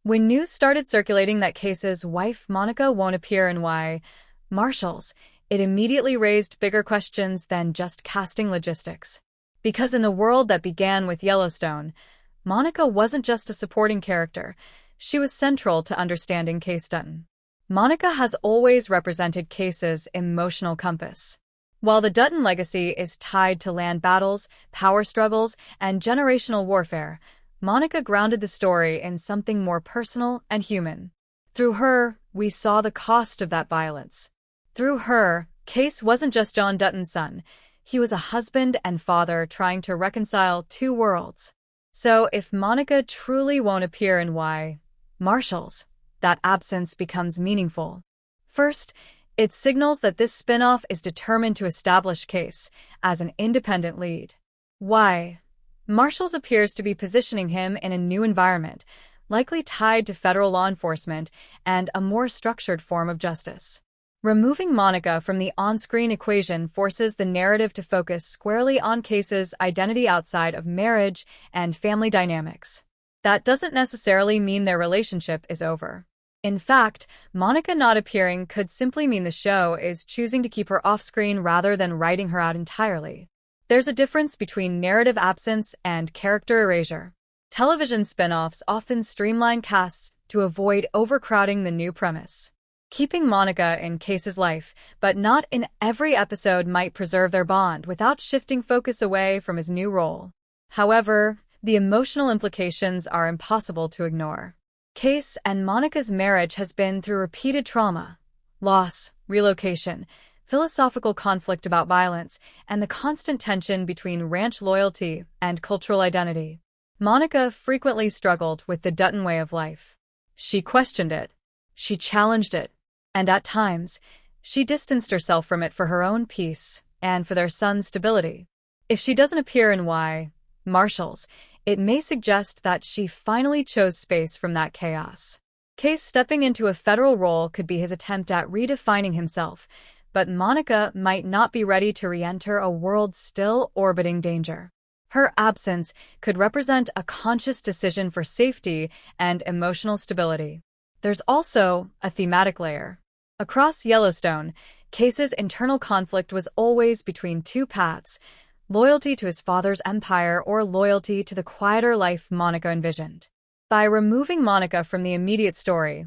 When news started circulating that Kayce's wife Monica won't appear in Marshals, it immediately raised bigger questions than just casting logistics. Because in the world that began with Yellowstone, Monica wasn't just a supporting character, she was central to understanding Kayce Dutton. Monica has always represented Kayce's emotional compass. While the Dutton legacy is tied to land battles, power struggles, and generational warfare, Monica grounded the story in something more personal and human. Through her, we saw the cost of that violence. Through her, Kayce wasn't just John Dutton's son. He was a husband and father trying to reconcile two worlds. So if Monica truly won't appear in Marshals, that absence becomes meaningful. First, it signals that this spin-off is determined to establish Kayce as an independent lead. Marshals appears to be positioning him in a new environment, likely tied to federal law enforcement and a more structured form of justice. Removing Monica from the on-screen equation forces the narrative to focus squarely on Kayce's identity outside of marriage and family dynamics. That doesn't necessarily mean their relationship is over. In fact, Monica not appearing could simply mean the show is choosing to keep her off-screen rather than writing her out entirely. There's a difference between narrative absence and character erasure. Television spin-offs often streamline casts to avoid overcrowding the new premise. Keeping Monica in Kayce's life, but not in every episode, might preserve their bond without shifting focus away from his new role. However, the emotional implications are impossible to ignore. Kayce and Monica's marriage has been through repeated trauma, loss, relocation, philosophical conflict about violence, and the constant tension between ranch loyalty and cultural identity. Monica frequently struggled with the Dutton way of life. She questioned it, she challenged it, and at times, she distanced herself from it for her own peace and for their son's stability. If she doesn't appear in Marshals, it may suggest that she finally chose space from that chaos. Kayce stepping into a federal role could be his attempt at redefining himself, but Monica might not be ready to re-enter a world still orbiting danger. Her absence could represent a conscious decision for safety and emotional stability. There's also a thematic layer. Across Yellowstone, Kayce's internal conflict was always between two paths: loyalty to his father's empire or loyalty to the quieter life Monica envisioned. By removing Monica from the immediate story,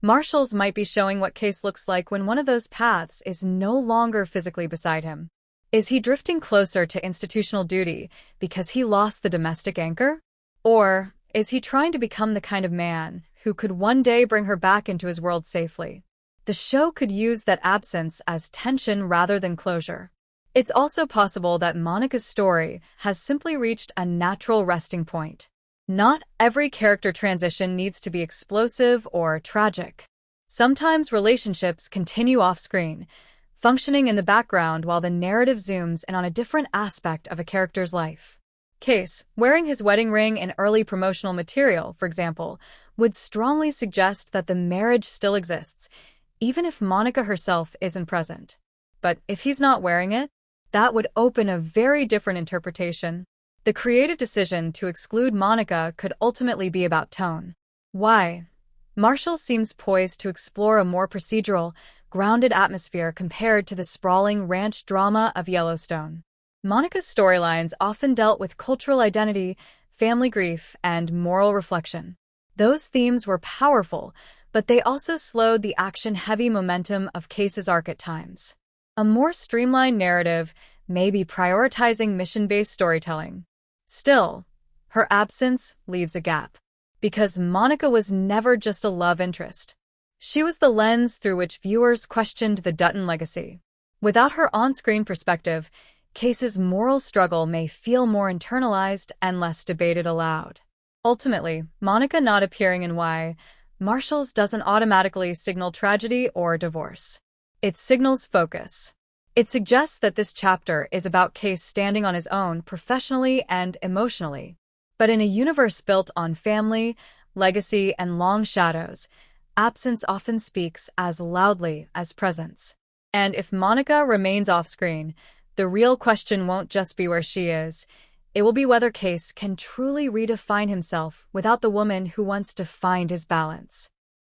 Marshals might be showing what Kayce looks like when one of those paths is no longer physically beside him. Is he drifting closer to institutional duty because he lost the domestic anchor? Or is he trying to become the kind of man who could one day bring her back into his world safely? The show could use that absence as tension rather than closure. It's also possible that Monica's story has simply reached a natural resting point. Not every character transition needs to be explosive or tragic. Sometimes relationships continue off-screen, functioning in the background while the narrative zooms in on a different aspect of a character's life. Kayce, wearing his wedding ring in early promotional material, for example, would strongly suggest that the marriage still exists, even if Monica herself isn't present. But if he's not wearing it, that would open a very different interpretation. The creative decision to exclude Monica could ultimately be about tone. Marshall seems poised to explore a more procedural, grounded atmosphere compared to the sprawling ranch drama of Yellowstone. Monica's storylines often dealt with cultural identity, family grief, and moral reflection. Those themes were powerful, but they also slowed the action-heavy momentum of Kayce's arc at times. A more streamlined narrative may be prioritizing mission-based storytelling. Still, her absence leaves a gap. Because Monica was never just a love interest. She was the lens through which viewers questioned the Dutton legacy. Without her on-screen perspective, Kayce's moral struggle may feel more internalized and less debated aloud. Ultimately, Monica not appearing in Marshals doesn't automatically signal tragedy or divorce. It signals focus. It suggests that this chapter is about Kayce standing on his own professionally and emotionally. But in a universe built on family, legacy, and long shadows, absence often speaks as loudly as presence. And if Monica remains off-screen, the real question won't just be where she is, It will be whether Kayce can truly redefine himself without the woman who wants to find his balance.